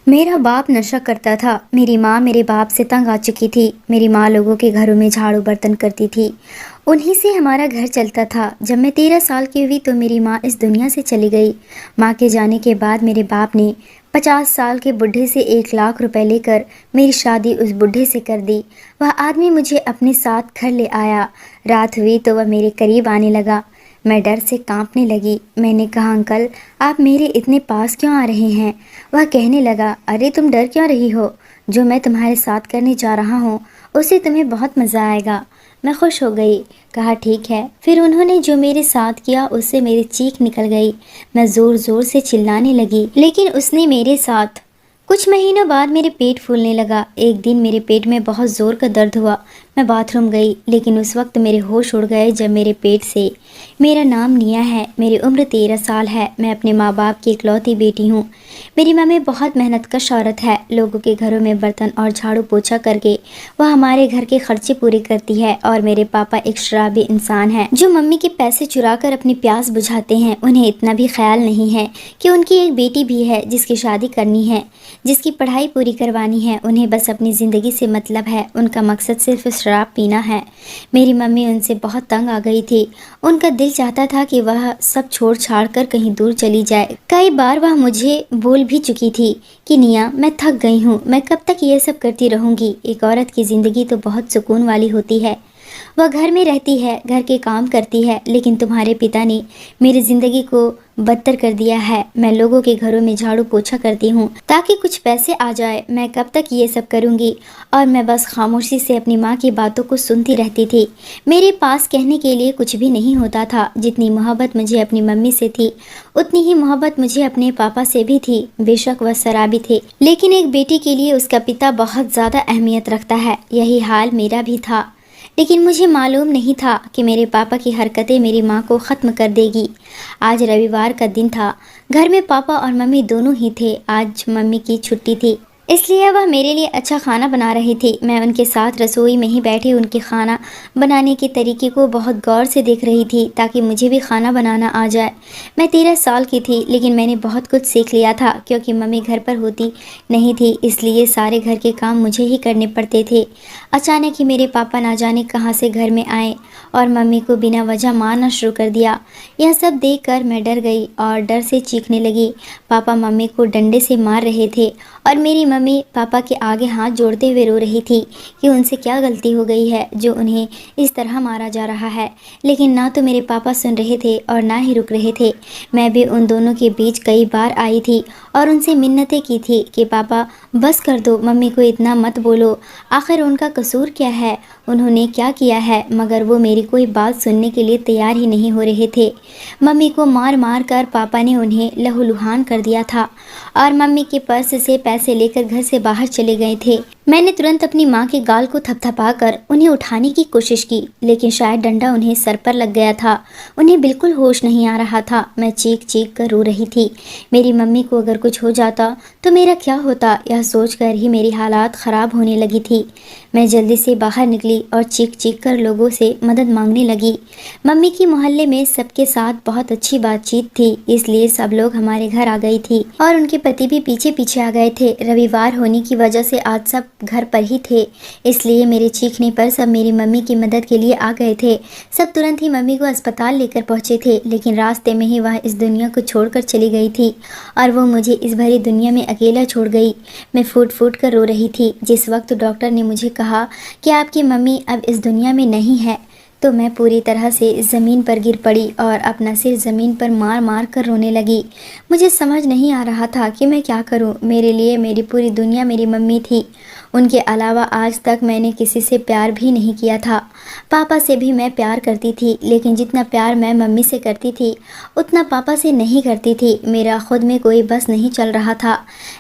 मेरा बाप नशा करता था। मेरी माँ मेरे बाप से तंग आ चुकी थी। मेरी माँ लोगों के घरों में झाड़ू बर्तन करती थी। उन्हीं से हमारा घर चलता था। जब मैं 13 साल की हुई तो मेरी माँ इस दुनिया से चली गई। माँ के जाने के बाद मेरे बाप ने 50 साल के बुढ़े से 1 लाख रुपए लेकर मेरी शादी उस बुढ़े से कर दी। वह आदमी मुझे अपने साथ घर ले आया। रात हुई तो वह मेरे करीब आने लगा। मैं डर से कांपने लगी। मैंने कहा, अंकल आप मेरे इतने पास क्यों आ रहे हैं? वह कहने लगा, अरे तुम डर क्यों रही हो? जो मैं तुम्हारे साथ करने जा रहा हूँ उससे तुम्हें बहुत मज़ा आएगा। मैं खुश हो गई। कहा ठीक है। फिर उन्होंने जो मेरे साथ किया उससे मेरी चीख निकल गई। मैं ज़ोर ज़ोर से चिल्लाने लगी, लेकिन उसने मेरे साथ। कुछ महीनों बाद मेरे पेट फूलने लगा। एक दिन मेरे पेट में बहुत ज़ोर का दर्द हुआ। मैं बाथरूम गई, लेकिन उस वक्त मेरे होश उड़ गए जब मेरे पेट से। मेरा नाम निया है। मेरी उम्र 13 साल है। मैं अपने माँ बाप की इकलौती बेटी हूँ। मेरी मम्मी बहुत मेहनतकश औरत है। लोगों के घरों में बर्तन और झाड़ू पोछा करके वह हमारे घर के खर्चे पूरे करती है। और मेरे पापा एक शराबी इंसान हैं जो मम्मी के पैसे चुरा कर अपनी प्यास बुझाते हैं। उन्हें इतना भी ख्याल नहीं है कि उनकी एक बेटी भी है जिसकी शादी करनी है, जिसकी पढ़ाई पूरी करवानी है। उन्हें बस अपनी ज़िंदगी से मतलब है। उनका मकसद सिर्फ शराब पीना है। मेरी मम्मी उनसे बहुत तंग आ गई थी। उनका दिल चाहता था कि वह सब छोड़ छाड़ कर कहीं दूर चली जाए। कई बार वह मुझे बोल भी चुकी थी कि निया, मैं थक गई हूँ, मैं कब तक ये सब करती रहूँगी। एक औरत की ज़िंदगी तो बहुत सुकून वाली होती है। वह घर में रहती है, घर के काम करती है, लेकिन तुम्हारे पिता ने मेरी ज़िंदगी को बदतर कर दिया है। मैं लोगों के घरों में झाड़ू पोछा करती हूँ ताकि कुछ पैसे आ जाए। मैं कब तक ये सब करूँगी? और मैं बस खामोशी से अपनी माँ की बातों को सुनती रहती थी। मेरे पास कहने के लिए कुछ भी नहीं होता था। जितनी मोहब्बत मुझे अपनी मम्मी से थी उतनी ही मोहब्बत मुझे अपने पापा से भी थी। बेशक वह शराबी थे, लेकिन एक बेटी के लिए उसका पिता बहुत ज़्यादा अहमियत रखता है। यही हाल मेरा भी था, लेकिन मुझे मालूम नहीं था कि मेरे पापा की हरकतें मेरी माँ को ख़त्म कर देगी। आज रविवार का दिन था। घर में पापा और मम्मी दोनों ही थे। आज मम्मी की छुट्टी थी, इसलिए वह मेरे लिए अच्छा खाना बना रही थी। मैं उनके साथ रसोई में ही बैठी उनके खाना बनाने के तरीके को बहुत गौर से देख रही थी ताकि मुझे भी खाना बनाना आ जाए। मैं 13 साल की थी, लेकिन मैंने बहुत कुछ सीख लिया था क्योंकि मम्मी घर पर होती नहीं थी, इसलिए सारे घर के काम मुझे ही करने पड़ते थे। अचानक ही मेरे पापा ना जाने कहाँ से घर में आए और मम्मी को बिना वजह मारना शुरू कर दिया। यह सब देखकर मैं डर गई और डर से चीखने लगी। पापा मम्मी को डंडे से मार रहे थे और मेरी मम्मी पापा के आगे हाथ जोड़ते हुए रो रही थी कि उनसे क्या गलती हो गई है जो उन्हें इस तरह मारा जा रहा है। लेकिन ना तो मेरे पापा सुन रहे थे और ना ही रुक रहे थे। मैं भी उन दोनों के बीच कई बार आई थी और उनसे मिन्नतें की थी कि पापा बस कर दो, मम्मी को इतना मत बोलो, आखिर उनका कसूर क्या है, उन्होंने क्या किया है। मगर वो मेरी कोई बात सुनने के लिए तैयार ही नहीं हो रहे थे। मम्मी को मार मार कर पापा ने उन्हें लहूलुहान कर दिया था और मम्मी के पर्स से पैसे लेकर घर से बाहर चले गए थे। मैंने तुरंत अपनी माँ के गाल को थपथपा कर उन्हें उठाने की कोशिश की, लेकिन शायद डंडा उन्हें सर पर लग गया था। उन्हें बिल्कुल होश नहीं आ रहा था। मैं चीख चीख कर रो रही थी। मेरी मम्मी को अगर कुछ हो जाता तो मेरा क्या होता, यह सोचकर ही मेरी हालात ख़राब होने लगी थी। मैं जल्दी से बाहर निकली और चीख चीख कर लोगों से मदद मांगने लगी। मम्मी की मोहल्ले में सबके साथ बहुत अच्छी बातचीत थी, इसलिए सब लोग हमारे घर आ गई थी और उनके पति भी पीछे पीछे आ गए थे। रविवार होने की वजह से आज सब घर पर ही थे, इसलिए मेरे चीखने पर सब मेरी मम्मी की मदद के लिए आ गए थे। सब तुरंत ही मम्मी को अस्पताल लेकर पहुंचे थे, लेकिन रास्ते में ही वह इस दुनिया को छोड़कर चली गई थी और वो मुझे इस भरी दुनिया में अकेला छोड़ गई। मैं फूट फूट कर रो रही थी। जिस वक्त डॉक्टर ने मुझे कहा कि आपकी मम्मी अब इस दुनिया में नहीं है, तो मैं पूरी तरह से ज़मीन पर गिर पड़ी और अपना सिर ज़मीन पर मार मार कर रोने लगी। मुझे समझ नहीं आ रहा था कि मैं क्या करूं। मेरे लिए मेरी पूरी दुनिया मेरी मम्मी थी। उनके अलावा आज तक मैंने किसी से प्यार भी नहीं किया था। पापा से भी मैं प्यार करती थी, लेकिन जितना प्यार मैं मम्मी से करती थी उतना पापा से नहीं करती थी। मेरा खुद में कोई बस नहीं चल रहा था।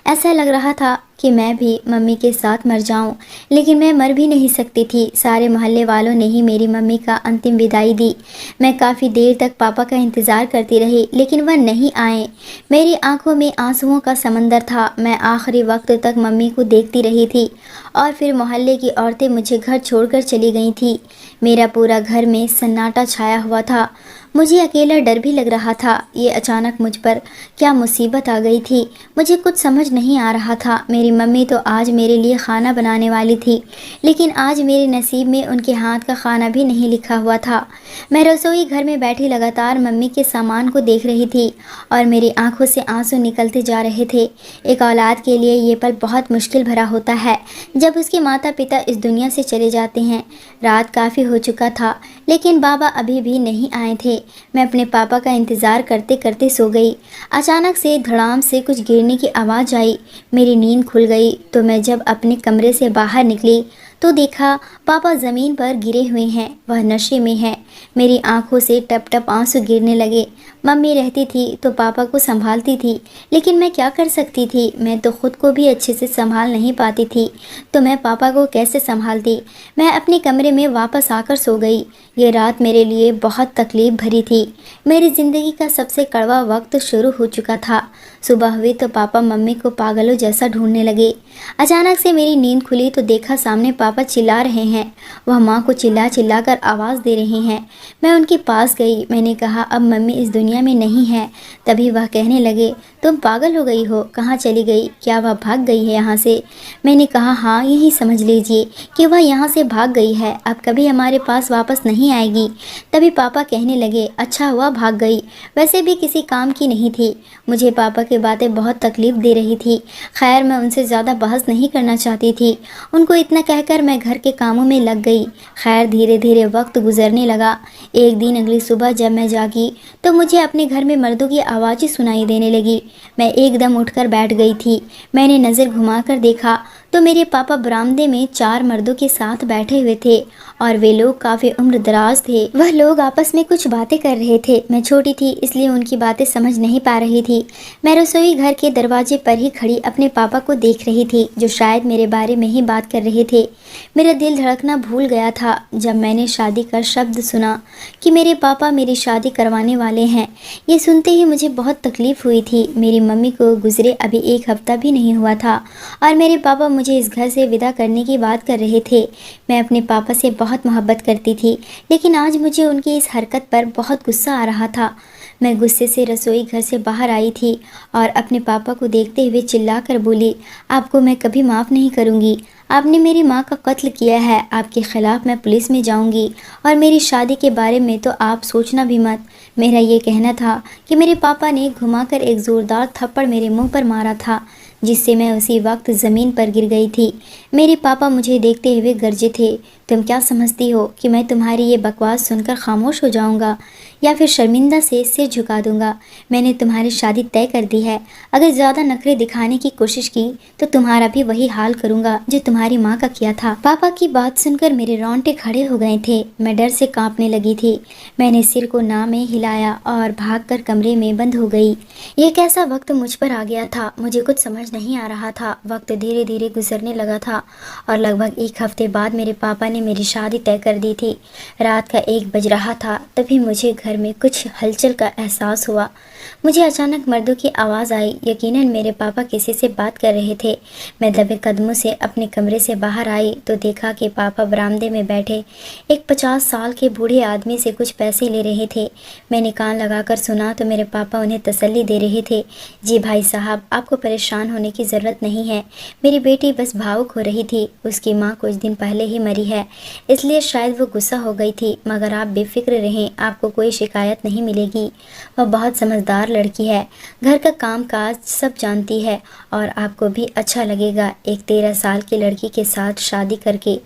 ऐसा लग रहा था कि मैं भी मम्मी के साथ मर जाऊं, लेकिन मैं मर भी नहीं सकती थी। सारे मोहल्ले वालों ने ही मेरी मम्मी का अंतिम विदाई दी। मैं काफ़ी देर तक पापा का इंतज़ार करती रही, लेकिन वह नहीं आए। मेरी आंखों में आंसुओं का समंदर था। मैं आखिरी वक्त तक मम्मी को देखती रही थी और फिर मोहल्ले की औरतें मुझे घर छोड़कर चली गई थी। मेरा पूरा घर में सन्नाटा छाया हुआ था। मुझे अकेला डर भी लग रहा था। ये अचानक मुझ पर क्या मुसीबत आ गई थी, मुझे कुछ समझ नहीं आ रहा था। मेरी मम्मी तो आज मेरे लिए खाना बनाने वाली थी, लेकिन आज मेरे नसीब में उनके हाथ का खाना भी नहीं लिखा हुआ था। मैं रसोई घर में बैठी लगातार मम्मी के सामान को देख रही थी और मेरी आंखों से आंसू निकलते जा रहे थे। एक औलाद के लिए ये पल बहुत मुश्किल भरा होता है जब उसके माता पिता इस दुनिया से चले जाते हैं। रात काफ़ी हो चुका था, लेकिन बाबा अभी भी नहीं आए थे। मैं अपने पापा का इंतज़ार करते करते सो गई। अचानक से धड़ाम से कुछ गिरने की आवाज़ आई। मेरी नींद खुल गई तो मैं जब अपने कमरे से बाहर निकली तो देखा पापा ज़मीन पर गिरे हुए हैं। वह नशे में हैं। मेरी आंखों से टप टप आंसू गिरने लगे। मम्मी रहती थी तो पापा को संभालती थी, लेकिन मैं क्या कर सकती थी? मैं तो खुद को भी अच्छे से संभाल नहीं पाती थी, तो मैं पापा को कैसे संभालती? मैं अपने कमरे में वापस आकर सो गई। ये रात मेरे लिए बहुत तकलीफ़ भरी थी। मेरी ज़िंदगी का सबसे कड़वा वक्त शुरू हो चुका था। सुबह हुई तो पापा मम्मी को पागलों जैसा ढूंढने लगे। अचानक से मेरी नींद खुली तो देखा सामने पापा चिल्ला रहे हैं। वह माँ को चिल्ला चिल्ला कर आवाज़ दे रहे हैं। मैं उनके पास गई। मैंने कहा अब मम्मी इस दुनिया में नहीं है। तभी वह कहने लगे, तुम पागल हो गई हो? कहाँ चली गई? क्या वह भाग गई है यहाँ से? मैंने कहा हाँ, यही समझ लीजिए कि वह यहाँ से भाग गई है, अब कभी हमारे पास वापस नहीं आएगी। तभी पापा कहने लगे, अच्छा हुआ भाग गई, वैसे भी किसी काम की नहीं थी। मुझे पापा की बातें बहुत तकलीफ़ दे रही थी। खैर मैं उनसे ज़्यादा बहस नहीं करना चाहती थी। उनको इतना कहकर मैं घर के कामों में लग गई। खैर धीरे धीरे वक्त गुजरने लगा। एक दिन अगली सुबह जब मैं जागी तो मुझे अपने घर में मर्दों की आवाज़ें सुनाई देने लगी। मैं एकदम उठकर बैठ गई थी। मैंने नज़र घुमाकर देखा तो मेरे पापा बरामदे में 4 मर्दों के साथ बैठे हुए थे और वे लोग काफ़ी उम्र दराज थे। वह लोग आपस में कुछ बातें कर रहे थे। मैं छोटी थी इसलिए उनकी बातें समझ नहीं पा रही थी। मैं रसोई घर के दरवाजे पर ही खड़ी अपने पापा को देख रही थी, जो शायद मेरे बारे में ही बात कर रहे थे। मेरा दिल धड़कना भूल गया था जब मैंने शादी का शब्द सुना कि मेरे पापा मेरी शादी करवाने वाले हैं। ये सुनते ही मुझे बहुत तकलीफ़ हुई थी। मेरी मम्मी को गुजरे अभी 1 हफ्ता भी नहीं हुआ था और मेरे पापा मुझे इस घर से विदा करने की बात कर रहे थे। मैं अपने पापा से बहुत मोहब्बत करती थी, लेकिन आज मुझे उनकी इस हरकत पर बहुत गुस्सा आ रहा था। मैं गुस्से से रसोई घर से बाहर आई थी और अपने पापा को देखते हुए चिल्लाकर बोली, आपको मैं कभी माफ़ नहीं करूँगी। आपने मेरी माँ का कत्ल किया है। आपके ख़िलाफ़ मैं पुलिस में जाऊँगी और मेरी शादी के बारे में तो आप सोचना भी मत। मेरा ये कहना था कि मेरे पापा ने घुमाकर एक ज़ोरदार थप्पड़ मेरे मुंह पर मारा था, जिससे मैं उसी वक्त ज़मीन पर गिर गई थी। मेरे पापा मुझे देखते हुए गरजे थे, तुम क्या समझती हो कि मैं तुम्हारी ये बकवास सुनकर खामोश हो जाऊंगा या फिर शर्मिंदा से सिर झुका दूंगा? मैंने तुम्हारी शादी तय कर दी है। अगर ज़्यादा नखरे दिखाने की कोशिश की तो तुम्हारा भी वही हाल करूंगा जो तुम्हारी माँ का किया था। पापा की बात सुनकर मेरे रोंगटे खड़े हो गए थे। मैं डर से कांपने लगी थी। मैंने सिर को ना में हिलाया और भागकर कमरे में बंद हो गई। ये कैसा वक्त मुझ पर आ गया था, मुझे कुछ समझ नहीं आ रहा था। वक्त धीरे धीरे गुजरने लगा था और लगभग 1 हफ्ते बाद मेरे पापा ने मेरी शादी तय कर दी थी। रात का 1 बज रहा था, तभी मुझे घर में कुछ हलचल का एहसास हुआ। मुझे अचानक मर्दों की आवाज़ आई। यकीनन मेरे पापा किसी से बात कर रहे थे। मैं दबे कदमों से अपने कमरे से बाहर आई तो देखा कि पापा बरामदे में बैठे एक 50 साल के बूढ़े आदमी से कुछ पैसे ले रहे थे। मैंने कान लगाकर सुना तो मेरे पापा उन्हें तसल्ली दे रहे थे। जी भाई साहब, आपको परेशान होने की ज़रूरत नहीं है। मेरी बेटी बस भावुक हो रही थी। उसकी माँ कुछ दिन पहले ही मरी है, इसलिए शायद वो गुस्सा हो गई थी। मगर आप बेफिक्र रहें, आपको कोई शिकायत नहीं मिलेगी। वह बहुत समझदार लड़की है, घर का काम काज सब जानती है और आपको भी अच्छा लगेगा एक 13 साल की लड़की के साथ शादी करके।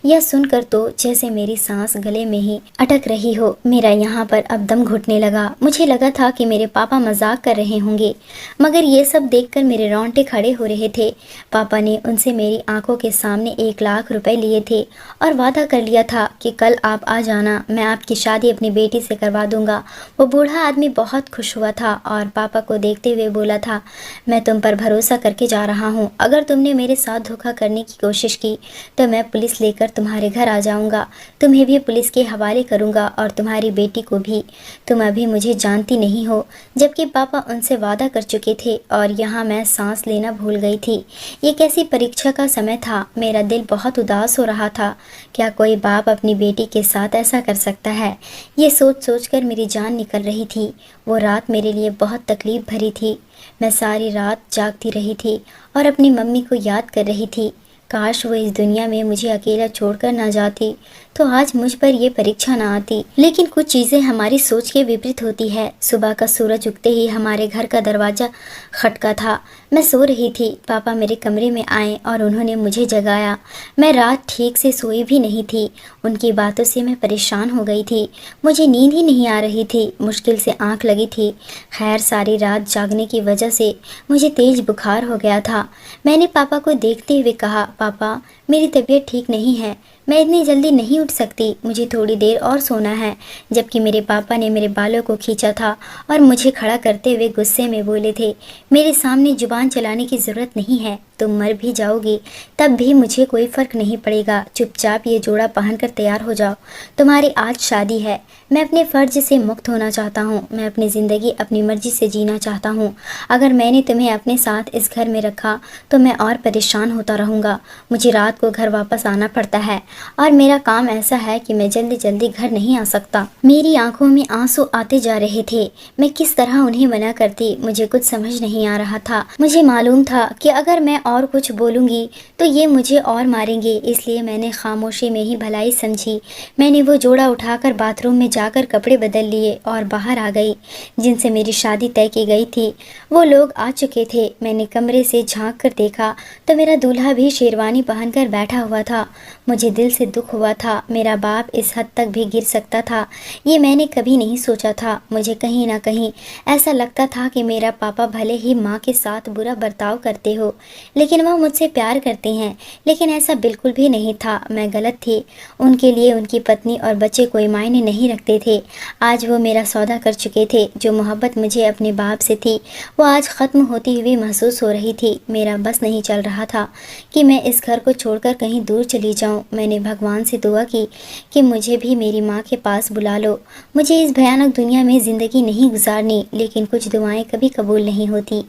यह सुनकर तो जैसे मेरी सांस गले में ही अटक रही हो। मेरा यहाँ पर अब दम घुटने लगा। मुझे लगा था कि मेरे पापा मजाक कर रहे होंगे, मगर ये सब देखकर मेरे रोंगटे खड़े हो रहे थे। पापा ने उनसे मेरी आंखों के सामने 1 लाख रुपए लिए थे और वादा कर लिया था कि कल आप आ जाना, मैं आपकी शादी अपनी बेटी से करवा दूंगा। वो बूढ़ा आदमी बहुत खुश हुआ था और पापा को देखते हुए बोला था, मैं तुम पर भरोसा करके जा रहा हूँ। अगर तुमने मेरे साथ धोखा करने की कोशिश की तो मैं पुलिस लेकर तुम्हारे घर आ जाऊँगा। तुम्हें भी पुलिस के हवाले करूँगा और तुम्हारी बेटी को भी। तुम अभी मुझे जानती नहीं हो। जबकि पापा उनसे वादा कर चुके थे और यहाँ मैं सांस लेना भूल गई थी। ये कैसी परीक्षा का समय था। मेरा दिल बहुत उदास हो रहा था। क्या कोई बाप अपनी बेटी के साथ ऐसा कर सकता है? ये सोच सोच कर मेरी जान निकल रही थी। वो रात मेरे लिए बहुत तकलीफ़ भरी थी। मैं सारी रात जागती रही थी और अपनी मम्मी को याद कर रही थी। काश वो इस दुनिया में मुझे अकेला छोड़कर ना जाती, तो आज मुझ पर ये परीक्षा ना आती। लेकिन कुछ चीज़ें हमारी सोच के विपरीत होती है। सुबह का सूरज उगते ही हमारे घर का दरवाज़ा खटका था। मैं सो रही थी। पापा मेरे कमरे में आए और उन्होंने मुझे जगाया। मैं रात ठीक से सोई भी नहीं थी। उनकी बातों से मैं परेशान हो गई थी। मुझे नींद ही नहीं आ रही थी। मुश्किल से आंख लगी थी। खैर, सारी रात जागने की वजह से मुझे तेज बुखार हो गया था। मैंने पापा को देखते हुए कहा, पापा मेरी तबीयत ठीक नहीं है, मैं इतनी जल्दी नहीं उठ सकती, मुझे थोड़ी देर और सोना है। जबकि मेरे पापा ने मेरे बालों को खींचा था और मुझे खड़ा करते हुए गुस्से में बोले थे, मेरे सामने जुबान चलाने की ज़रूरत नहीं है, तुम मर भी जाओगी तब भी मुझे कोई फ़र्क नहीं पड़ेगा। चुपचाप ये जोड़ा पहनकर तैयार हो जाओ, तुम्हारी आज शादी है। मैं अपने फ़र्ज से मुक्त होना चाहता हूँ। मैं अपनी ज़िंदगी अपनी मर्ज़ी से जीना चाहता हूँ। अगर मैंने तुम्हें अपने साथ इस घर में रखा तो मैं और परेशान होता रहूँगा। मुझे रात को घर वापस आना पड़ता है और मेरा काम ऐसा है कि मैं जल्दी जल्दी घर नहीं आ सकता। मेरी आंखों में आंसू आते जा रहे थे। मैं किस तरह उन्हें मना करती, मुझे कुछ समझ नहीं आ रहा था। मुझे मालूम था कि अगर मैं और कुछ बोलूँगी तो ये मुझे और मारेंगे, इसलिए मैंने खामोशी में ही भलाई समझी। मैंने वो जोड़ा उठाकर बाथरूम में जाकर कपड़े बदल लिए और बाहर आ गई। जिनसे मेरी शादी तय की गई थी वो लोग आ चुके थे। मैंने कमरे से झांक कर देखा तो मेरा दूल्हा भी शेरवानी पहनकर बैठा हुआ था। मुझे दिल से दुख हुआ था। मेरा बाप इस हद तक भी गिर सकता था, ये मैंने कभी नहीं सोचा था। मुझे कहीं ना कहीं ऐसा लगता था कि मेरा पापा भले ही माँ के साथ बुरा बर्ताव करते हो, लेकिन वह मुझसे प्यार करते हैं। लेकिन ऐसा बिल्कुल भी नहीं था। मैं गलत थी। उनके लिए उनकी पत्नी और बच्चे कोई मायने नहीं रखते थे। आज वो मेरा सौदा कर चुके थे। जो मोहब्बत मुझे अपने बाप से थी वो आज ख़त्म होती हुई महसूस हो रही थी। मेरा बस नहीं चल रहा था कि मैं इस घर को छोड़कर कहीं दूर चली जाऊं। मैंने भगवान से दुआ की कि मुझे भी मेरी माँ के पास बुला लो। मुझे इस भयानक दुनिया में ज़िंदगी नहीं गुजारनी। लेकिन कुछ दुआएं कभी कबूल नहीं होती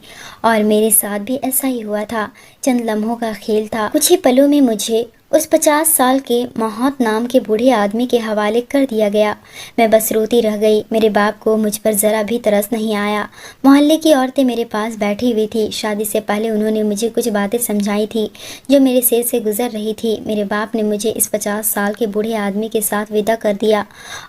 और मेरे साथ भी ऐसा ही हुआ था। चंद लम्हों का खेल था। कुछ ही पलों में मुझे उस 50 साल के मौत नाम के बूढ़े आदमी के हवाले कर दिया गया। मैं बस रोती रह गई। मेरे बाप को मुझ पर ज़रा भी तरस नहीं आया। मोहल्ले की औरतें मेरे पास बैठी हुई थी। शादी से पहले उन्होंने मुझे कुछ बातें समझाई थी जो मेरे सिर से गुजर रही थी। मेरे बाप ने मुझे इस 50 साल के बूढ़े आदमी के साथ विदा कर दिया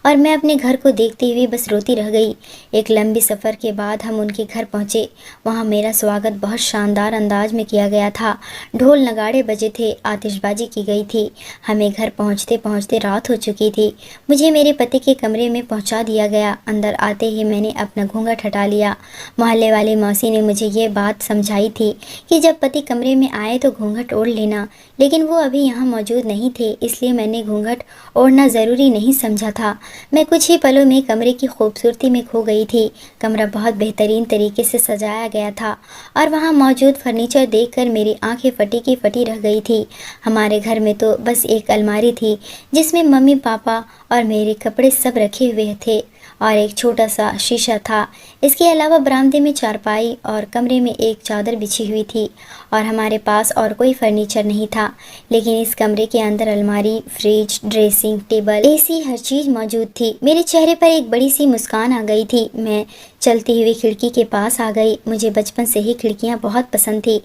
और मैं अपने घर को देखते हुए बस रोती रह गई। एक लंबी सफ़र के बाद हम उनके घर पहुँचे। वहाँ मेरा स्वागत बहुत शानदार अंदाज में किया गया था। ढोल नगाड़े बजे थे, आतिशबाजी की गई थी। हमें घर पहुंचते पहुंचते रात हो चुकी थी। मुझे मेरे पति के कमरे में पहुंचा दिया गया। अंदर आते ही मैंने अपना घूंघट हटा लिया। मोहल्ले वाली मौसी ने मुझे ये बात समझाई थी कि जब पति कमरे में आए तो घूंघट ओढ़ लेना, लेकिन वो अभी यहाँ मौजूद नहीं थे, इसलिए मैंने घूंघट ओढ़ना ज़रूरी नहीं समझा था। मैं कुछ ही पलों में कमरे की खूबसूरती में खो गई थी। कमरा बहुत बेहतरीन तरीके से सजाया गया था और वहाँ मौजूद फर्नीचर देखकर मेरी आंखें फटी की फटी रह गई थी। हमारे घर में तो बस एक अलमारी थी जिसमें मम्मी पापा और मेरे कपड़े सब रखे हुए थे और एक छोटा सा शीशा था। इसके अलावा बरामदे में चारपाई और कमरे में एक चादर बिछी हुई थी और हमारे पास और कोई फर्नीचर नहीं था। लेकिन इस कमरे के अंदर अलमारी, फ्रिज, ड्रेसिंग टेबल, एसी, हर चीज़ मौजूद थी। मेरे चेहरे पर एक बड़ी सी मुस्कान आ गई थी। मैं चलती हुई खिड़की के पास आ गई। मुझे बचपन से ही खिड़कियाँ बहुत पसंद थी।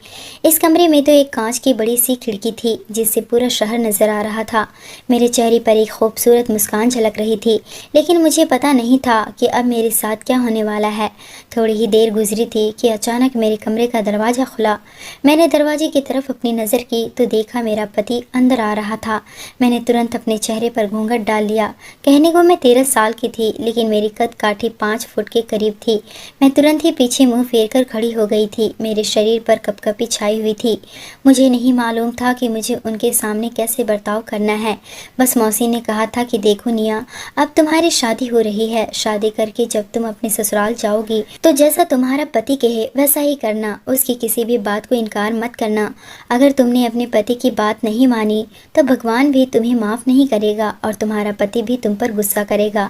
इस कमरे में तो एक कांच की बड़ी सी खिड़की थी जिससे पूरा शहर नज़र आ रहा था। मेरे चेहरे पर एक खूबसूरत मुस्कान झलक रही थी, लेकिन मुझे पता नहीं था कि अब मेरे साथ क्या होने वाला है। थोड़ी ही देर गुजरी थी कि अचानक मेरे कमरे का दरवाज़ा खुला। मैंने दरवाजे की तरफ अपनी नज़र की तो देखा मेरा पति अंदर आ रहा था। मैंने तुरंत अपने चेहरे पर घूंघट डाल लिया। कहने को मैं 13 साल की थी, लेकिन मेरी कद काठी 5 फुट के करीब थी। मैं तुरंत ही पीछे मुंह फेर कर खड़ी हो गई थी। मेरे शरीर पर कपकपी छाई हुई थी। मुझे नहीं मालूम था कि मुझे उनके सामने कैसे बर्ताव करना है। बस मौसी ने कहा था कि देखो निया, अब तुम्हारी शादी हो रही है। शादी करके जब तुम अपने ससुराल जाओगी तो जैसा तुम्हारा पति कहे वैसा ही करना। उसकी किसी भी बात को इनकार मत करना। अगर तुमने अपने पति की बात नहीं मानी तो भगवान भी तुम्हें माफ़ नहीं करेगा और तुम्हारा पति भी तुम पर गुस्सा करेगा।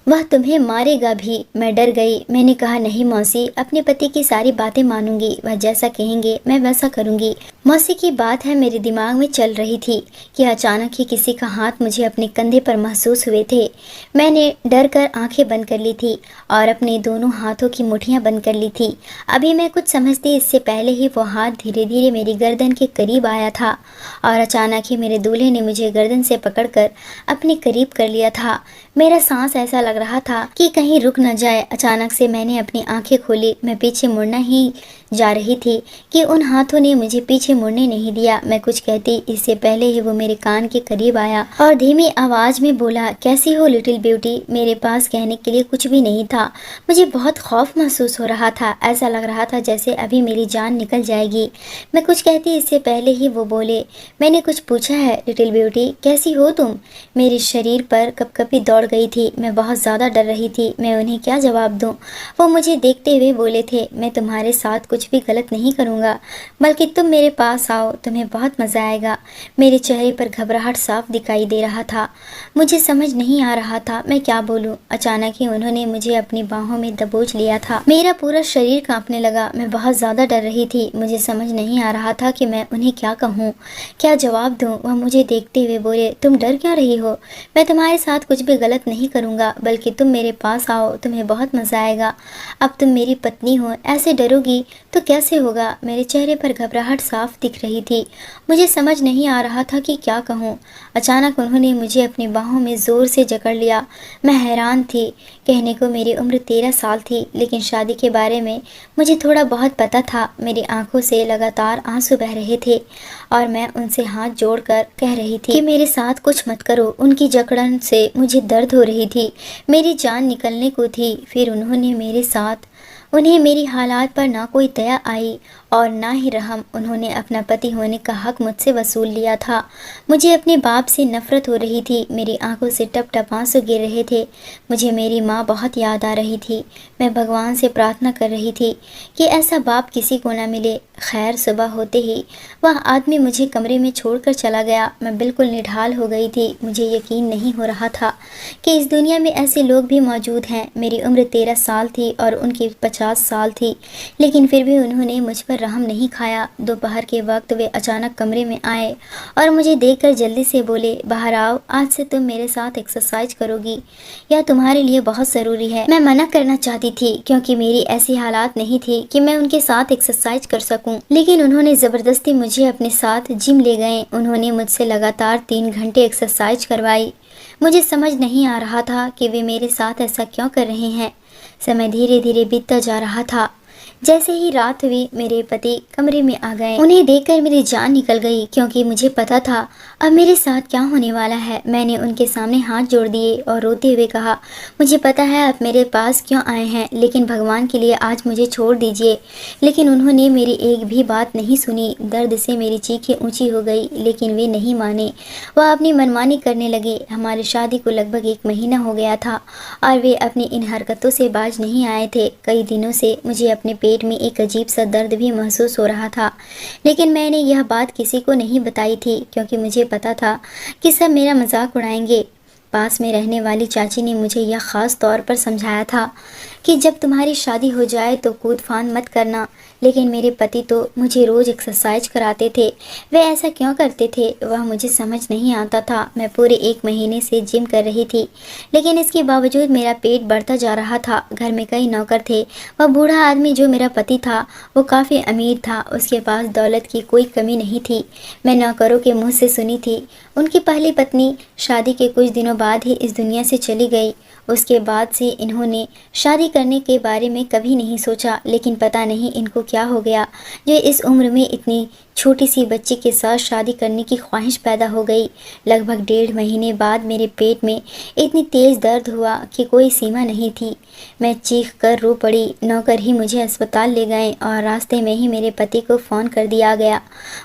वह तुम्हें मारेगा भी। मैं डर गई। मैंने कहा, नहीं मौसी, अपने पति की सारी बातें मानूंगी, वह जैसा कहेंगे मैं वैसा करूंगी। मौसी की बात है मेरे दिमाग में चल रही थी कि अचानक ही किसी का हाथ मुझे अपने कंधे पर महसूस हुए थे। मैंने डर कर आंखें बंद कर ली थी और अपने दोनों हाथों की मुठ्ठियां बंद कर ली थी। अभी मैं कुछ समझती इससे पहले ही वो हाथ धीरे धीरे मेरी गर्दन के करीब आया था और अचानक ही मेरे दूल्हे ने मुझे गर्दन से पकड़कर अपने करीब कर लिया था। मेरा सांस ऐसा लग रहा था कि कहीं रुक न जाए। अचानक से मैंने अपनी आंखें खोली। मैं पीछे मुड़ना ही जा रही थी कि उन हाथों ने मुझे पीछे मुड़ने नहीं दिया। मैं कुछ कहती इससे पहले ही वो मेरे कान के करीब आया और धीमी आवाज में बोला, कैसी हो लिटिल ब्यूटी। मेरे पास कहने के लिए कुछ भी नहीं था। मुझे बहुत खौफ महसूस हो रहा था। ऐसा लग रहा था जैसे अभी मेरी जान निकल जाएगी। मैं कुछ कहती इससे पहले ही वो बोले, मैंने कुछ पूछा है लिटिल ब्यूटी, कैसी हो तुम। मेरे शरीर पर कपकपी दौड़ गई थी। मैं बहुत ज़्यादा डर रही थी। मैं उन्हें क्या जवाब दूं। वो मुझे देखते हुए बोले थे, मैं तुम्हारे साथ कुछ भी गलत नहीं करूँगा, बल्कि तुम मेरे पास आओ, तुम्हें बहुत मज़ा आएगा। मेरे चेहरे पर घबराहट साफ दिखाई दे रहा था। मुझे समझ नहीं आ रहा था मैं क्या बोलूँ। अचानक ही उन्होंने मुझे अपनी बाहों में दबोच लिया था। मेरा पूरा शरीर कांपने लगा। मैं बहुत ज़्यादा डर रही थी। मुझे समझ नहीं आ रहा था कि मैं उन्हें क्या कहूँ, क्या जवाब दूँ। वह मुझे देखते हुए बोले, तुम डर क्यों रही हो। मैं तुम्हारे साथ कुछ भी गलत नहीं करूँगा, बल्कि तुम मेरे पास आओ, तुम्हें बहुत मज़ा आएगा। अब तुम मेरी पत्नी हो, ऐसे डरोगी तो कैसे होगा। मेरे चेहरे पर घबराहट साफ दिख रही थी। मुझे समझ नहीं आ रहा था कि क्या कहूँ। अचानक उन्होंने मुझे अपनी बाहों में ज़ोर से जकड़ लिया। मैं हैरान थी। कहने को मेरी उम्र 13 साल थी, लेकिन शादी के बारे में मुझे थोड़ा बहुत पता था। मेरी आंखों से लगातार आंसू बह रहे थे और मैं उनसे हाथ जोड़कर कह रही थी कि मेरे साथ कुछ मत करो। उनकी जकड़न से मुझे दर्द हो रही थी। मेरी जान निकलने को थी। फिर उन्हें मेरी हालात पर ना कोई दया आई और ना ही रहम। उन्होंने अपना पति होने का हक मुझसे वसूल लिया था। मुझे अपने बाप से नफरत हो रही थी। मेरी आंखों से टप टप आंसू गिर रहे थे। मुझे मेरी माँ बहुत याद आ रही थी। मैं भगवान से प्रार्थना कर रही थी कि ऐसा बाप किसी को ना मिले। खैर, सुबह होते ही वह आदमी मुझे कमरे में छोड़कर चला गया। मैं बिल्कुल निढाल हो गई थी। मुझे यकीन नहीं हो रहा था कि इस दुनिया में ऐसे लोग भी मौजूद हैं। मेरी उम्र 13 साल थी और उनकी 50 साल थी, लेकिन फिर भी उन्होंने मुझ पर रहम नहीं खाया। दोपहर के वक्त वे अचानक कमरे में आए और मुझे देखकर जल्दी से बोले, बाहर आओ, आज से तुम मेरे साथ एक्सरसाइज करोगी, यह तुम्हारे लिए बहुत ज़रूरी है। मैं मना करना चाहती थी क्योंकि मेरी ऐसी हालात नहीं थी कि मैं उनके साथ एक्सरसाइज कर सकूं, लेकिन उन्होंने ज़बरदस्ती मुझे अपने साथ जिम ले गए। उन्होंने मुझसे लगातार 3 घंटे एक्सरसाइज करवाई। मुझे समझ नहीं आ रहा था कि वे मेरे साथ ऐसा क्यों कर रहे हैं। समय धीरे धीरे बीतता जा रहा था। जैसे ही रात हुई, मेरे पति कमरे में आ गए। उन्हें देखकर मेरी जान निकल गई, क्योंकि मुझे पता था अब मेरे साथ क्या होने वाला है। मैंने उनके सामने हाथ जोड़ दिए और रोते हुए कहा, मुझे पता है आप मेरे पास क्यों आए हैं, लेकिन भगवान के लिए आज मुझे छोड़ दीजिए। लेकिन उन्होंने मेरी एक भी बात नहीं सुनी। दर्द से मेरी चीखें ऊंची हो गई, लेकिन वे नहीं माने। वह अपनी मनमानी करने लगे। हमारी शादी को लगभग 1 महीना हो गया था और वे अपनी इन हरकतों से बाज नहीं आए थे। कई दिनों से मुझे अपने पेट में एक अजीब सा दर्द भी महसूस हो रहा था, लेकिन मैंने यह बात किसी को नहीं बताई थी, क्योंकि मुझे पता था कि सब मेरा मजाक उड़ाएंगे। पास में रहने वाली चाची ने मुझे यह ख़ास तौर पर समझाया था कि जब तुम्हारी शादी हो जाए तो कूद फान मत करना। लेकिन मेरे पति तो मुझे रोज़ एक्सरसाइज कराते थे। वे ऐसा क्यों करते थे, वह मुझे समझ नहीं आता था। मैं पूरे 1 महीने से जिम कर रही थी, लेकिन इसके बावजूद मेरा पेट बढ़ता जा रहा था। घर में कई नौकर थे। वह बूढ़ा आदमी जो मेरा पति था, वो काफ़ी अमीर था। उसके पास दौलत की कोई कमी नहीं थी। मैं नौकरों के मुँह से सुनी थी। उनकी पहली पत्नी शादी के कुछ दिनों बाद ही इस दुनिया से चली गई। उसके बाद से इन्होंने शादी करने के बारे में कभी नहीं सोचा, लेकिन पता नहीं इनको क्या हो गया जो इस उम्र में इतनी छोटी सी बच्ची के साथ शादी करने की ख्वाहिश पैदा हो गई। लगभग 1.5 महीने बाद मेरे पेट में इतनी तेज़ दर्द हुआ कि कोई सीमा नहीं थी। मैं चीख कर रो पड़ी। नौकर ही मुझे अस्पताल ले गए और रास्ते में ही मेरे पति को फ़ोन कर दिया गया।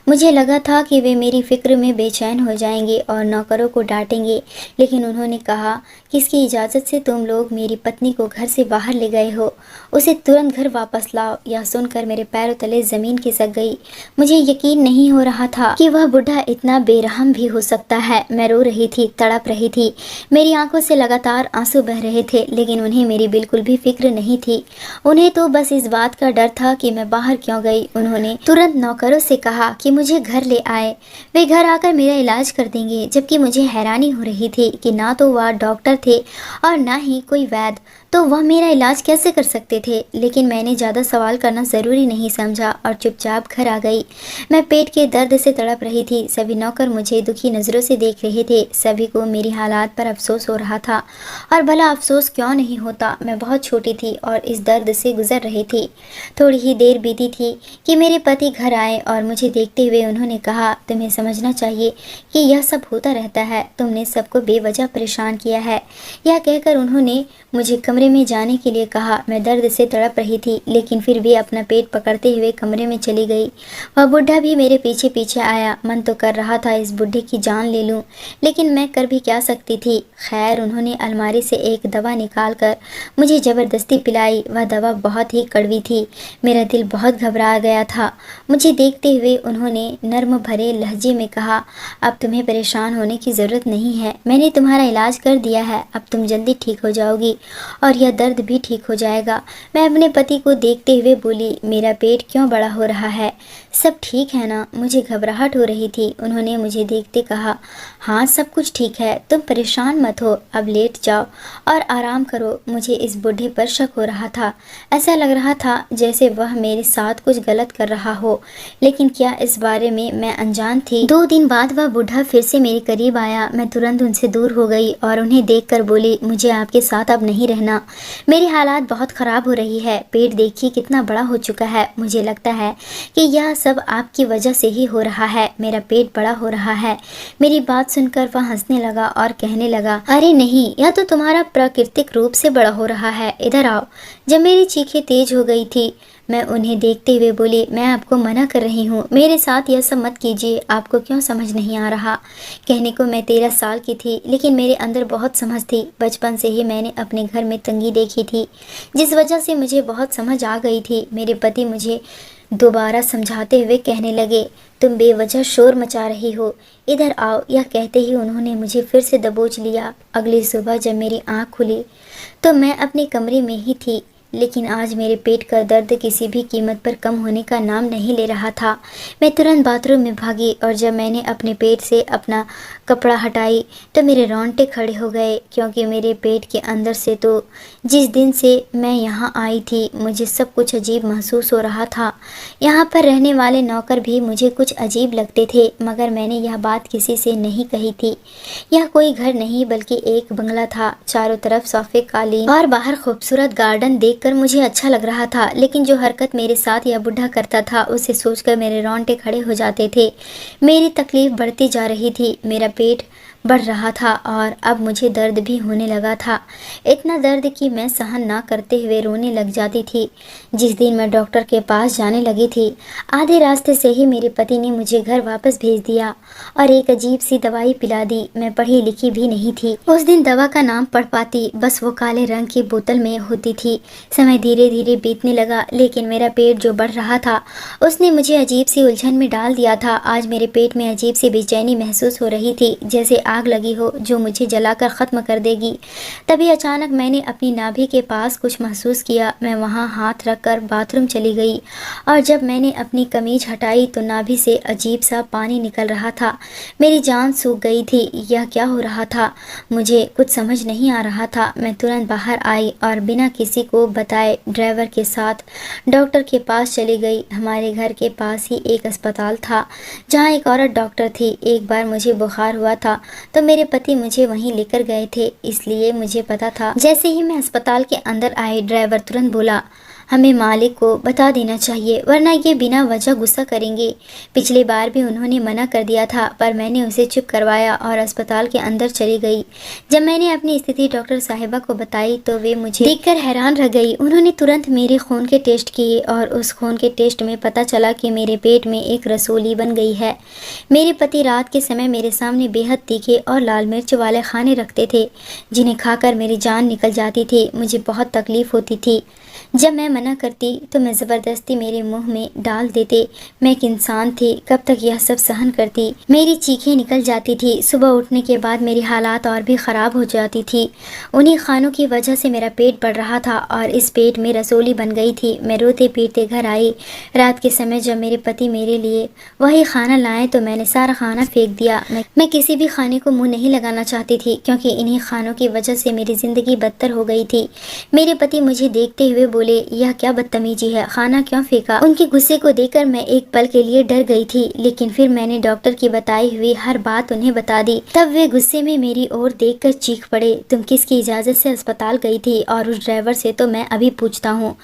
मुझे लगा था कि वे मेरी फ़िक्र में बेचैन हो जाएंगे और नौकरों को डांटेंगे, लेकिन उन्होंने कहा कि इसकी इजाज़त से तुम लोग मेरी पत्नी को घर से बाहर ले गए हो, उसे तुरंत घर वापस लाओ। यह सुनकर मेरे पैरों तले ज़मीन खिसक गई। मुझे यकीन नहीं हो रहा था कि वह बुढ़ा इतना बेरहम भी हो सकता है। मैं रो रही थी, तड़प रही थी। मेरी आंखों से लगातार आंसू बह रहे थे, लेकिन उन्हें मेरी बिल्कुल भी फिक्र नहीं थी। उन्हें तो बस इस बात का डर था कि मैं बाहर क्यों गई। उन्होंने तुरंत नौकरों से कहा कि मुझे घर ले आए, वे घर आकर मेरा इलाज कर देंगे। जबकि मुझे हैरानी हो रही थी कि ना तो वह डॉक्टर थे और ना ही कोई वैद्य, तो वह मेरा इलाज कैसे कर सकते थे। लेकिन मैंने ज़्यादा सवाल करना ज़रूरी नहीं समझा और चुपचाप घर आ गई। मैं पेट के दर्द से तड़प रही थी। सभी नौकर मुझे दुखी नज़रों से देख रहे थे। सभी को मेरी हालात पर अफसोस हो रहा था, और भला अफसोस क्यों नहीं होता। मैं बहुत छोटी थी और इस दर्द से गुजर रही थी। थोड़ी ही देर बीती थी कि मेरे पति घर आए और मुझे देखते हुए उन्होंने कहा, तुम्हें समझना चाहिए कि यह सब होता रहता है, तुमने सबको बेवजह परेशान किया है। यह कहकर उन्होंने मुझे कमरे में जाने के लिए कहा। मैं दर्द से तड़प रही थी, लेकिन फिर भी अपना पेट पकड़ते हुए कमरे में चली गई। वह बुढ़ा भी मेरे पीछे पीछे आया। मन तो कर रहा था इस बुढ़े की जान ले लूं, लेकिन मैं कर भी क्या सकती थी। खैर, उन्होंने अलमारी से एक दवा निकाल कर मुझे ज़बरदस्ती पिलाई। वह दवा बहुत ही कड़वी थी। मेरा दिल बहुत घबरा गया था। मुझे देखते हुए उन्होंने नर्म भरे लहजे में कहा, अब तुम्हें परेशान होने की ज़रूरत नहीं है, मैंने तुम्हारा इलाज कर दिया है, अब तुम जल्दी ठीक हो जाओगी और यह दर्द भी ठीक हो जाएगा। मैं अपने पति को देखते हुए बोली, मेरा पेट क्यों बड़ा हो रहा है, सब ठीक है ना। मुझे घबराहट हो रही थी। उन्होंने मुझे देखते कहा, हाँ सब कुछ ठीक है, तुम परेशान मत हो, अब लेट जाओ और आराम करो। मुझे इस बूढ़े पर शक हो रहा था। ऐसा लग रहा था जैसे वह मेरे साथ कुछ गलत कर रहा हो, लेकिन क्या इस बारे में मैं अनजान थी। 2 दिन बाद वह बूढ़ा फिर से मेरे करीब आया। मैं तुरंत उनसे दूर हो गई और उन्हें देखकर बोली, मुझे आपके साथ अब नहीं रहना, मेरी हालात बहुत ख़राब हो रही है। पेट देखिए कितना बड़ा हो चुका है। मुझे लगता है कि यह सब आपकी वजह से ही हो रहा है, मेरा पेट बड़ा हो रहा है। मेरी बात सुनकर वह हंसने लगा और कहने लगा, अरे नहीं, यह तो तुम्हारा प्राकृतिक रूप से बड़ा हो रहा है, इधर आओ। जब मेरी चीखें तेज हो गई थी, मैं उन्हें देखते हुए बोली, मैं आपको मना कर रही हूँ, मेरे साथ यह सब मत कीजिए, आपको क्यों समझ नहीं आ रहा। कहने को मैं 13 साल की थी, लेकिन मेरे अंदर बहुत समझ थी। बचपन से ही मैंने अपने घर में तंगी देखी थी, जिस वजह से मुझे बहुत समझ आ गई थी। मेरे पति मुझे दोबारा समझाते हुए कहने लगे, तुम बेवजह शोर मचा रही हो, इधर आओ। यह कहते ही उन्होंने मुझे फिर से दबोच लिया। अगली सुबह जब मेरी आँख खुली तो मैं अपने कमरे में ही थी, लेकिन आज मेरे पेट का दर्द किसी भी कीमत पर कम होने का नाम नहीं ले रहा था। मैं तुरंत बाथरूम में भागी और जब मैंने अपने पेट से अपना कपड़ा हटाई तो मेरे रोंगटे खड़े हो गए, क्योंकि मेरे पेट के अंदर से तो जिस दिन से मैं यहाँ आई थी मुझे सब कुछ अजीब महसूस हो रहा था। यहाँ पर रहने वाले नौकर भी मुझे कुछ अजीब लगते थे, मगर मैंने यह बात किसी से नहीं कही थी। यह कोई घर नहीं बल्कि एक बंगला था। चारों तरफ सोफे, कालीन और बाहर खूबसूरत गार्डन देखकर मुझे अच्छा लग रहा था, लेकिन जो हरकत मेरे साथ यह बुढ़ा करता था उसे सोचकर मेरे रोंगटे खड़े हो जाते थे। मेरी तकलीफ बढ़ती जा रही थी, मेरा पेट बढ़ रहा था और अब मुझे दर्द भी होने लगा था। इतना दर्द कि मैं सहन ना करते हुए रोने लग जाती थी। जिस दिन मैं डॉक्टर के पास जाने लगी थी, आधे रास्ते से ही मेरे पति ने मुझे घर वापस भेज दिया और एक अजीब सी दवाई पिला दी। मैं पढ़ी लिखी भी नहीं थी, उस दिन दवा का नाम पढ़ पाती, बस वो काले रंग की बोतल में होती थी। समय धीरे धीरे बीतने लगा, लेकिन मेरा पेट जो बढ़ रहा था उसने मुझे अजीब सी उलझन में डाल दिया था। आज मेरे पेट में अजीब सी बेचैनी महसूस हो रही थी, जैसे आग लगी हो जो मुझे जलाकर ख़त्म कर देगी। तभी अचानक मैंने अपनी नाभि के पास कुछ महसूस किया। मैं वहां हाथ रखकर बाथरूम चली गई और जब मैंने अपनी कमीज हटाई तो नाभि से अजीब सा पानी निकल रहा था। मेरी जान सूख गई थी। यह क्या हो रहा था, मुझे कुछ समझ नहीं आ रहा था। मैं तुरंत बाहर आई और बिना किसी को बताए ड्राइवर के साथ डॉक्टर के पास चली गई। हमारे घर के पास ही एक अस्पताल था जहाँ एक औरत डॉक्टर थी। एक बार मुझे बुखार हुआ था तो मेरे पति मुझे वहीं लेकर गए थे, इसलिए मुझे पता था। जैसे ही मैं अस्पताल के अंदर आई, ड्राइवर तुरंत बोला, हमें मालिक को बता देना चाहिए, वरना ये बिना वजह गुस्सा करेंगे। पिछली बार भी उन्होंने मना कर दिया था, पर मैंने उसे चुप करवाया और अस्पताल के अंदर चली गई। जब मैंने अपनी स्थिति डॉक्टर साहिबा को बताई तो वे मुझे देखकर हैरान रह गई। उन्होंने तुरंत मेरे खून के टेस्ट किए और उस खून के टेस्ट में पता चला कि मेरे पेट में एक रसोली बन गई है। मेरे पति रात के समय मेरे सामने बेहद तीखे और लाल मिर्च वाले खाने रखते थे, जिन्हें खाकर मेरी जान निकल जाती थी। मुझे बहुत तकलीफ होती थी। जब मैं मना करती तो मैं ज़बरदस्ती मेरे मुंह में डाल देते। मैं एक इंसान थी, कब तक यह सब सहन करती। मेरी चीखें निकल जाती थी। सुबह उठने के बाद मेरी हालात और भी ख़राब हो जाती थी। उन्हीं खानों की वजह से मेरा पेट बढ़ रहा था और इस पेट में रसोली बन गई थी। मैं रोते पीटते घर आई। रात के समय जब मेरे पति मेरे लिए वही खाना लाए तो मैंने सारा खाना फेंक दिया। मैं किसी भी खाने को मुँह नहीं लगाना चाहती थी, क्योंकि इन्हीं खानों की वजह से मेरी ज़िंदगी बदतर हो गई थी। मेरे पति मुझे देखते हुए बोले, यह क्या बदतमीजी है, खाना क्यों फेंका। उनके गुस्से को देखकर मैं एक पल के लिए डर गई थी, लेकिन फिर मैंने डॉक्टर की बताई हुई हर बात उन्हें बता दी। तब वे गुस्से में मेरी ओर देखकर चीख पड़े, तुम किसकी इजाजत से अस्पताल गई थी, और उस ड्राइवर से तो मैं अभी पूछता हूँ।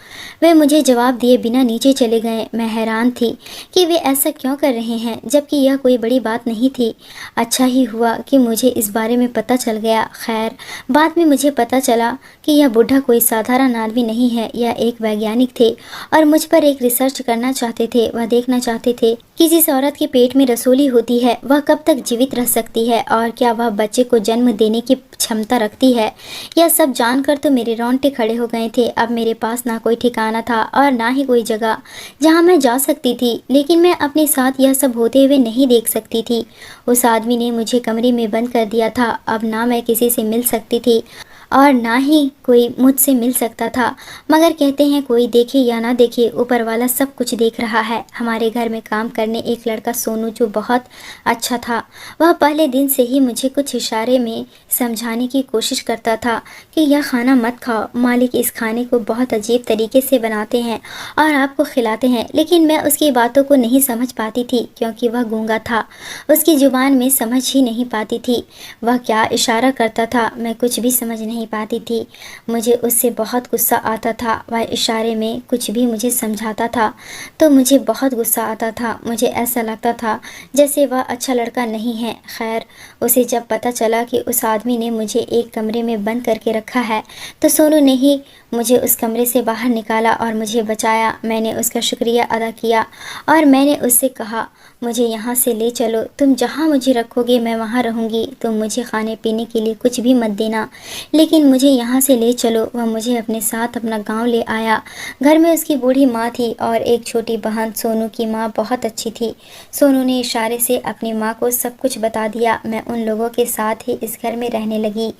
वे मुझे जवाब दिए बिना नीचे चले गए। मैं हैरान थी कि वे ऐसा क्यों कर रहे हैं, जबकि यह कोई बड़ी बात नहीं थी। अच्छा ही हुआ कि मुझे इस बारे में पता चल गया। खैर, बाद में मुझे पता चला कि यह बूढ़ा कोई साधारण आदमी नहीं है, यह एक वैज्ञानिक थे और मुझ पर एक रिसर्च करना चाहते थे। वह देखना चाहते थे कि जिस औरत के पेट में रसोली होती है वह कब तक जीवित रह सकती है और क्या वह बच्चे को जन्म देने की क्षमता रखती है। यह सब जानकर तो मेरे रोंगटे खड़े हो गए थे। अब मेरे पास ना कोई ठिकाना था और ना ही कोई जगह जहां मैं जा सकती थी, लेकिन मैं अपने साथ यह सब होते हुए नहीं देख सकती थी। उस आदमी ने मुझे कमरे में बंद कर दिया था। अब ना मैं किसी से मिल सकती थी और ना ही कोई मुझसे मिल सकता था। मगर कहते हैं कोई देखे या ना देखे, ऊपर वाला सब कुछ देख रहा है। हमारे घर में काम करने एक लड़का सोनू, जो बहुत अच्छा था, वह पहले दिन से ही मुझे कुछ इशारे में समझाने की कोशिश करता था कि यह खाना मत खाओ, मालिक इस खाने को बहुत अजीब तरीके से बनाते हैं और आपको खिलाते हैं। लेकिन मैं उसकी बातों को नहीं समझ पाती थी, क्योंकि वह गूंगा था। उसकी जुबान में समझ ही नहीं पाती थी। वह क्या इशारा करता था मैं कुछ भी समझ नहीं पाती थी। मुझे उससे बहुत गुस्सा आता था। वह इशारे में कुछ भी मुझे समझाता था तो मुझे बहुत गुस्सा आता था। मुझे ऐसा लगता था जैसे वह अच्छा लड़का नहीं है। खैर, उसे जब पता चला कि उस आदमी ने मुझे एक कमरे में बंद करके रखा है तो सोनू ने ही मुझे उस कमरे से बाहर निकाला और मुझे बचाया। मैंने उसका शुक्रिया अदा किया और मैंने उससे कहा, मुझे यहाँ से ले चलो, तुम जहाँ मुझे रखोगे मैं वहाँ रहूँगी। तुम मुझे खाने पीने के लिए कुछ भी मत देना, लेकिन मुझे यहाँ से ले चलो। वह मुझे अपने साथ अपना गांव ले आया। घर में उसकी बूढ़ी माँ थी और एक छोटी बहन। सोनू की माँ बहुत अच्छी थी। सोनू ने इशारे से अपनी माँ को सब कुछ बता दिया। मैं उन लोगों के साथ ही इस घर में रहने लगी।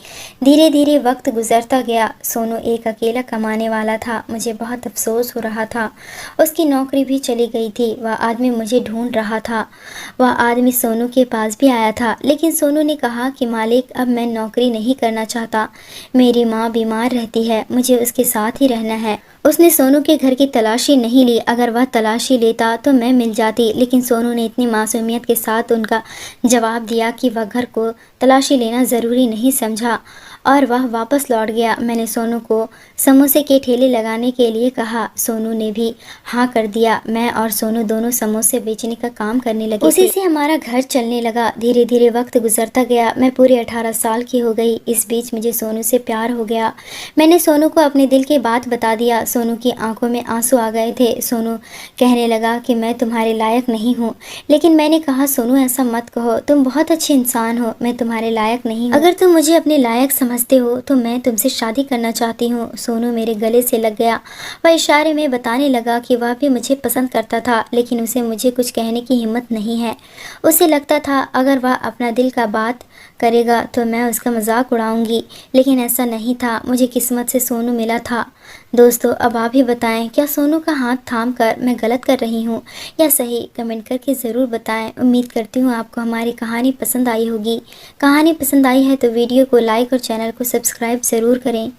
धीरे धीरे वक्त गुजरता गया। सोनू एक अकेला कमाने वाला था। मुझे बहुत अफसोस हो रहा था। उसकी नौकरी भी चली गई थी। वह आदमी मुझे ढूंढ रहा था। वह आदमी सोनू के पास भी आया था, लेकिन सोनू ने कहा कि मालिक, अब मैं नौकरी नहीं करना चाहता। मेरी माँ बीमार रहती है, मुझे उसके साथ ही रहना है। उसने सोनू के घर की तलाशी नहीं ली। अगर वह तलाशी लेता तो मैं मिल जाती, लेकिन सोनू ने इतनी मासूमियत के साथ उनका जवाब दिया कि वह घर को तलाशी लेना ज़रूरी नहीं समझा और वह वापस लौट गया। मैंने सोनू को समोसे के ठेले लगाने के लिए कहा। सोनू ने भी हाँ कर दिया। मैं और सोनू दोनों समोसे बेचने का काम करने लगे। उसी से हमारा घर चलने लगा। धीरे धीरे वक्त गुजरता गया। मैं पूरे 18 साल की हो गई। इस बीच मुझे सोनू से प्यार हो गया। मैंने सोनू को अपने दिल की बात बता दिया। सोनू की आंखों में आंसू आ गए थे। सोनू कहने लगा कि मैं तुम्हारे लायक नहीं हूँ, लेकिन मैंने कहा, सोनू ऐसा मत कहो, तुम बहुत अच्छे इंसान हो, मैं तुम्हारे लायक नहीं हूँ। अगर तुम मुझे अपने लायक समझते हो तो मैं तुमसे शादी करना चाहती हूँ। सोनू मेरे गले से लग गया। वह इशारे में बताने लगा कि वह भी मुझे पसंद करता था, लेकिन उसे मुझे कुछ कहने की हिम्मत नहीं है। उसे लगता था अगर वह अपना दिल का बात करेगा तो मैं उसका मजाक उड़ाऊंगी, लेकिन ऐसा नहीं था। मुझे किस्मत से सोनू मिला था। दोस्तों, अब आप ही बताएं, क्या सोनू का हाथ थाम कर मैं गलत कर रही हूँ या सही? कमेंट करके ज़रूर बताएं। उम्मीद करती हूँ आपको हमारी कहानी पसंद आई होगी। कहानी पसंद आई है तो वीडियो को लाइक और चैनल को सब्सक्राइब ज़रूर करें।